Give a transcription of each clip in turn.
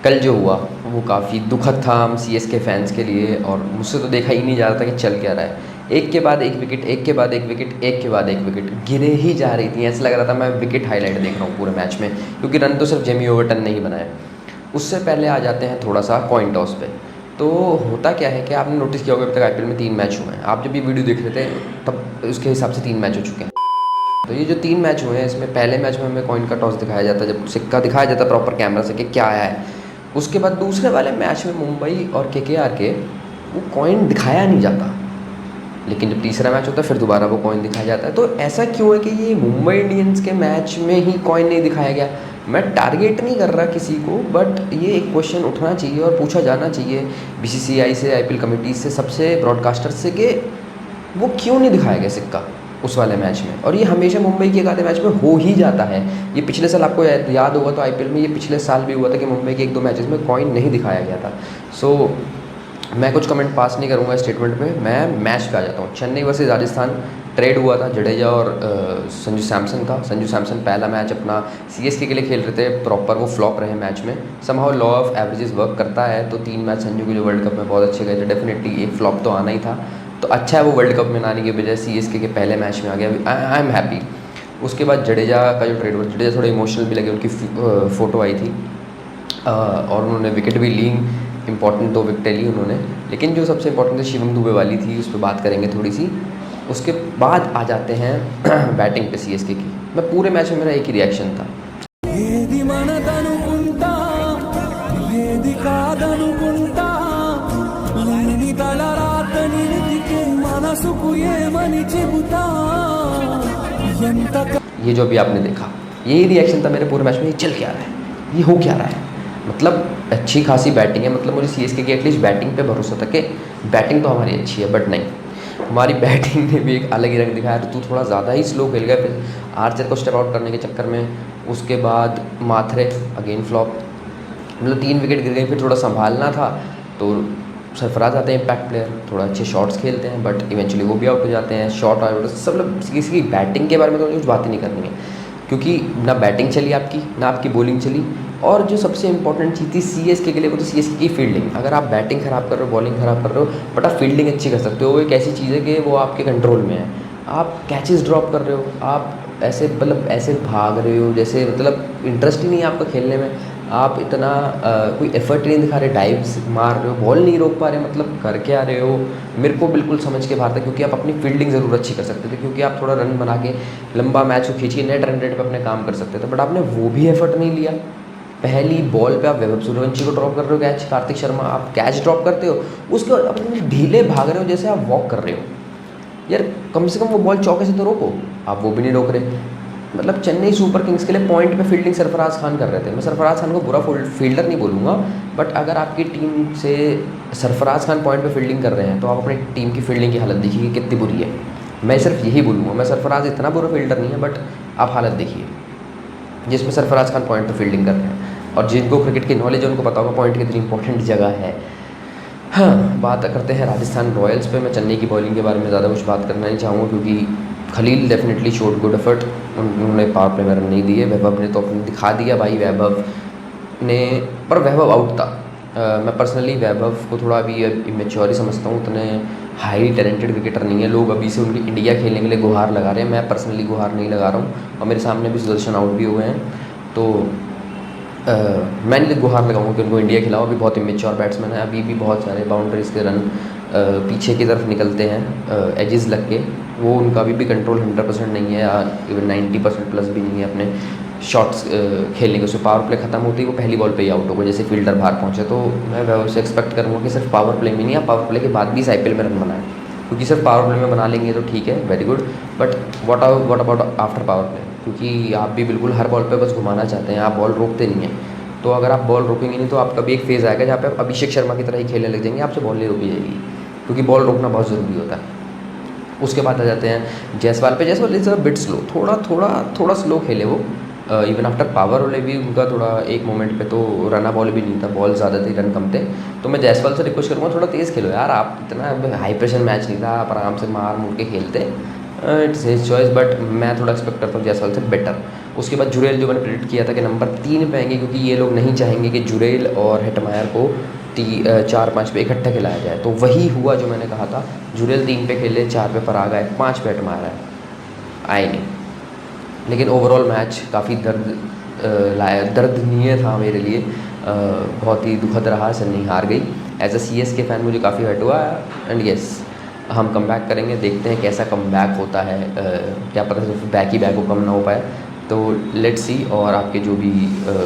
कल जो हुआ वो काफ़ी दुखद था हम सीएसके फैंस के लिए, और मुझसे तो देखा ही नहीं जा रहा था कि चल क्या रहा है। एक के बाद एक विकेट, एक के बाद एक विकेट, एक के बाद एक विकेट गिरे ही जा रही थी। ऐसा लग रहा था मैं विकेट हाईलाइट देख रहा हूँ पूरे मैच में, क्योंकि रन तो सिर्फ जेमी ओवर्टन ने ही बनाए। उससे पहले आ जाते हैं थोड़ा सा कॉइन टॉस पे। तो होता क्या है कि आपने नोटिस किया होगा अभी तक आईपीएल में 3 मैच हुए हैं। आप जब ये वीडियो देख रहे थे तब उसके हिसाब से 3 मैच हो चुके हैं। तो ये जो 3 मैच हुए हैं, इसमें पहले मैच में हमें कॉइन का टॉस दिखाया जाता है, जब सिक्का दिखाया जाता है प्रॉपर कैमरा से कि क्या आया है। उसके बाद दूसरे वाले मैच में मुंबई और केकेआर के वो कॉइन दिखाया नहीं जाता, लेकिन जब तीसरा मैच होता है फिर दोबारा वो कॉइन दिखाया जाता है। तो ऐसा क्यों है कि ये मुंबई इंडियंस के मैच में ही कॉइन नहीं दिखाया गया? मैं टारगेट नहीं कर रहा किसी को, बट ये एक क्वेश्चन उठना चाहिए और पूछा जाना चाहिए बीसीसीआई से, आईपीएल कमेटी से, सबसे ब्रॉडकास्टर से, कि वो क्यों नहीं दिखाया गया सिक्का उस वाले मैच में। और ये हमेशा मुंबई के एक आधे मैच में हो ही जाता है। ये पिछले साल आपको याद होगा तो आईपीएल में ये पिछले साल भी हुआ था कि मुंबई के 1-2 मैचेस में कॉइन नहीं दिखाया गया था। सो मैं कुछ कमेंट पास नहीं करूंगा इस स्टेटमेंट पे, मैं मैच पे आ जाता हूँ। चेन्नई वर्सेस राजस्थान ट्रेड हुआ था जडेजा और संजू सैमसन का। संजू सैमसन पहला मैच अपना सीएसके के लिए खेल रहे थे, प्रॉपर वो फ्लॉप रहे मैच में। Somehow law of averages work करता है, तो 3 मैच संजू के जो वर्ल्ड कप में बहुत अच्छे गए थे, डेफिनेटली एक फ्लॉप तो आना ही था। तो अच्छा है वो वर्ल्ड कप में ना आने की बजाय सीएसके के पहले मैच में आ गया। I am happy. उसके बाद जडेजा का जो ट्रेड हुआ, जडेजा थोड़े इमोशनल भी लगे, उनकी फ़ोटो आई थी और उन्होंने विकेट भी ली, इंपॉर्टेंट 2 विकेटें ली उन्होंने। लेकिन जो सबसे इंपॉर्टेंट थी शिवम दुबे वाली थी, उस पर बात करेंगे थोड़ी सी। उसके बाद आ जाते हैं बैटिंग पे सीएसके की। मैं पूरे मैच में मेरा एक ही रिएक्शन था, ఏది మనదనుకుంటా ఏది కాదనుకుంటా లేని తలరాతని వెతికే మనసుకు ఏమని చెబుతా ఎంత ये जो अभी आपने देखा, यही रिएक्शन था मेरे पूरे मैच में। ये चल क्या रहा है, ये हो क्या रहा है? मतलब अच्छी खासी बैटिंग है, मतलब मुझे सीएसके की एटलीस्ट बैटिंग पे भरोसा था कि बैटिंग तो हमारी अच्छी है, बट नहीं, हमारी बैटिंग ने भी एक अलग ही रंग दिखाया। तो तू थोड़ा ज़्यादा ही स्लो खेल गया फिर आर्चर को स्टेप आउट करने के चक्कर में। उसके बाद माथरे अगेन फ्लॉप, मतलब 3 विकेट गिर गए। फिर थोड़ा संभालना था तो सरफराज आते हैं इम्पैक्ट प्लेयर, थोड़ा अच्छे शॉट्स खेलते हैं, बट इवेंचुअली वो भी आउट हो जाते हैं। शॉट आउट सब, मतलब किसी की बैटिंग के बारे में तो कुछ बात ही नहीं करनी है, क्योंकि ना बैटिंग चली आपकी, ना आपकी बॉलिंग चली। और जो सबसे इंपॉर्टेंट चीज़ थी सीएसके के लिए, वो तो सीएसके की फील्डिंग। अगर आप बैटिंग ख़राब कर रहे हो, बॉलिंग ख़राब कर रहे हो, बट आप फील्डिंग अच्छी कर सकते हो। वो एक ऐसी चीज़ है कि वो आपके कंट्रोल में है। आप कैचेस ड्रॉप कर रहे हो, आप ऐसे मतलब ऐसे भाग रहे हो जैसे, मतलब इंटरेस्ट ही नहीं है आपका खेलने में। आप इतना कोई एफर्ट नहीं दिखा रहे, डाइव्स मार रहे हो, बॉल नहीं रोक पा रहे, मतलब कर क्या रहे हो? मेरे को बिल्कुल समझ के बाहर था, क्योंकि आप अपनी फील्डिंग ज़रूर अच्छी कर सकते थे, क्योंकि आप थोड़ा रन बना के लंबा मैच को खींचिए, नेट रन रेट पर अपने काम कर सकते थे, बट आपने वो भी एफर्ट नहीं लिया। पहली बॉल पे आप वैभव सूर्यवंशी को ड्रॉप कर रहे हो कैच, कार्तिक शर्मा आप कैच ड्रॉप करते हो, उसके बाद अपने ढीले भाग रहे हो जैसे आप वॉक कर रहे हो। यार कम से कम वो बॉल चौके से तो रोको, आप वो भी नहीं रोक रहे। मतलब चेन्नई सुपर किंग्स के लिए पॉइंट पे फील्डिंग सरफराज खान कर रहे थे। मैं सरफराज खान को बुरा फील्डर नहीं बोलूँगा, बट अगर आपकी टीम से सरफराज खान पॉइंट पे फील्डिंग कर रहे हैं तो आप अपनी टीम की फील्डिंग की हालत देखिए कितनी बुरी है। मैं सिर्फ यही बोलूँगा, मैं सरफराज इतना बुरा फील्डर नहीं है, बट आप हालत देखिए जिसमें सरफराज खान पॉइंट पे फील्डिंग कर रहे हैं। और जिनको क्रिकेट की नॉलेज है उनको पता होगा पॉइंट कितनी इंपॉर्टेंट जगह है। हाँ, बात करते हैं राजस्थान रॉयल्स पे। मैं चेन्नई की बॉलिंग के बारे में ज़्यादा कुछ बात करना नहीं चाहूँगा, क्योंकि Khalil definitely showed good effort, उन्होंने पावर प्ले में रन नहीं दिए। वैभव ने तो अपने दिखा दिया भाई, वैभव ने, पर वैभव आउट था। मैं पर्सनली वैभव को थोड़ा अभी इमेच्योर ही समझता हूँ, उतने हाईली टैलेंटेड विकेटर नहीं है। लोग अभी से उनकी इंडिया खेलने के लिए गुहार लगा रहे हैं, मैं पर्सनली गुहार नहीं लगा रहा हूँ। और मेरे सामने भी सुदर्शन आउट भी हुए हैं, तो मैं नहीं गुहार लगाऊंगा कि उनको इंडिया खिलाओ। अभी बहुत इमेच्योर बैट्समैन है, अभी भी बहुत सारे बाउंड्रीज़ के रन पीछे की तरफ निकलते हैं एजेस लग के। वो उनका अभी भी कंट्रोल 100% नहीं है, इवन 90% प्लस भी नहीं है अपने शॉट्स खेलने के। उससे पावर प्ले ख़त्म होती है, वो पहली बॉल पे ही आउट हो गए जैसे फील्डर बाहर पहुँचे। तो मैं वैभव से एक्सपेक्ट करूँगा कि सिर्फ पावर प्ले में नहीं, आप पावर प्ले के बाद भी इस आईपीएल में रन बनाएं, क्योंकि सिर्फ पावर प्ले में बना लेंगे तो ठीक है, very good, but what about after power play? क्योंकि आप भी बिल्कुल हर बॉल पे बस घुमाना चाहते हैं, आप बॉल रोकते नहीं हैं। तो अगर आप बॉल रोकेंगे नहीं तो आपका भी एक फेज़ आएगा जहाँ पे आप अभिषेक शर्मा की तरह ही खेलने लग जाएंगे, आपसे बॉल नहीं रोकी जाएगी, क्योंकि बॉल रोकना बहुत ज़रूरी होता है। उसके बाद आ जाते हैं जायसवाल पे। Jaiswal is a bit slow, थोड़ा स्लो खेले वो। इवन आफ्टर पावर वाले भी उनका थोड़ा एक मोमेंट पे तो रना बॉल भी नहीं था, बॉल ज़्यादा थी, रन कम थे। तो मैं जायसवाल से रिक्वेस्ट करूँगा थोड़ा तेज़ खेलो यार, आप इतना हाई प्रेशर मैच नहीं था, आप आराम से मार मुड़ के खेलते। इट्स हिज चॉइस, बट मैं थोड़ा एक्सपेक्ट करता हूँ जायसवाल से बेटर। उसके बाद जुरेल जो मैंने प्रेडिक्ट किया था कि नंबर 3 पे आएंगे, क्योंकि ये लोग नहीं चाहेंगे कि जुरेल और हेटमायर को 4-5 पे इकट्ठा खिलाया जाए। तो वही हुआ जो मैंने कहा था, जुरेल 3 पे खेले, 4 पे पराग आए, 5 पे हेटमायर आए नहीं। लेकिन ओवरऑल मैच काफ़ी दर्दनीय था मेरे लिए, बहुत ही दुखद रहा, सन्नी हार गई। एज अ CSK फ़ैन मुझे काफ़ी हर्ट हुआ। एंड येस, हम कम बैक करेंगे, देखते हैं कैसा कम बैक होता है। क्या पता सिर्फ बैक ही बैक हो, कम ना हो पाए। तो लेट्स सी। और आपके जो भी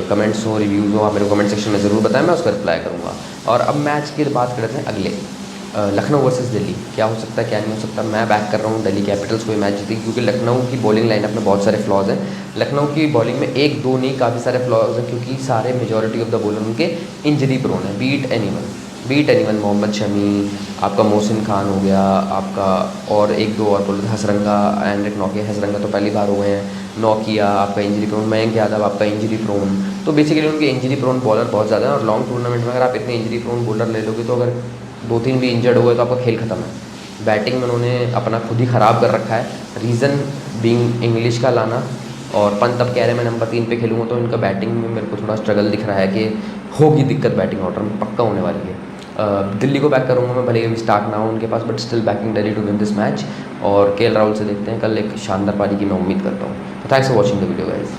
कमेंट्स हो, रिव्यूज़ हो, आप मेरे को कमेंट सेक्शन में ज़रूर बताएं, मैं उसका रिप्लाई करूँगा। और अब मैच की बात करते हैं अगले, लखनऊ वर्सेस दिल्ली। क्या हो सकता है, क्या नहीं हो सकता। मैं बैक कर रहा हूँ दिल्ली कैपिटल्स को ये मैच जीतेगी, क्योंकि लखनऊ की बॉलिंग लाइनअप में बहुत सारे फ्लॉज हैं। लखनऊ की बॉलिंग में 1-2 नहीं, काफ़ी सारे फ्लॉज हैं, क्योंकि सारे मेजॉरिटी ऑफ द बॉलर उनके इंजरी प्रोन है। बीट एनीवन मोहम्मद शमी, आपका मोहसिन खान हो गया आपका, और 1-2 और bowler, Hasaranga, Anrich Nokia. Hasaranga तो पहली बार हुए हैं, नौकिया आपका इंजरी प्रोन, मयंक यादव आपका इंजरी प्रोन। तो बेसिकली उनके इंजरी प्रोन बॉलर बहुत ज़्यादा है। और लॉन्ग टूर्नामेंट में अगर आप इतने इंजरी प्रोन बॉलर ले लोगे, तो अगर 2-3 भी इंजर्ड हुए तो आपका खेल ख़त्म है। बैटिंग में उन्होंने अपना खुद ही ख़राब कर रखा है, रीज़न बीइंग इंग्लिश का लाना। और पंत अब कह रहे हैं मैं नंबर 3 पे खेलूँगा, तो इनका बैटिंग में मेरे को थोड़ा स्ट्रगल दिख रहा है कि होगी दिक्कत, बैटिंग ऑर्डर में पक्का होने वाली है। दिल्ली को बैक करूँगा मैं, भले ही स्टार्ट ना हो उनके पास, but still backing Delhi to win this match. और KL राहुल से देखते हैं कल एक शानदार पारी की मैं उम्मीद करता हूँ। Thanks for watching the video guys.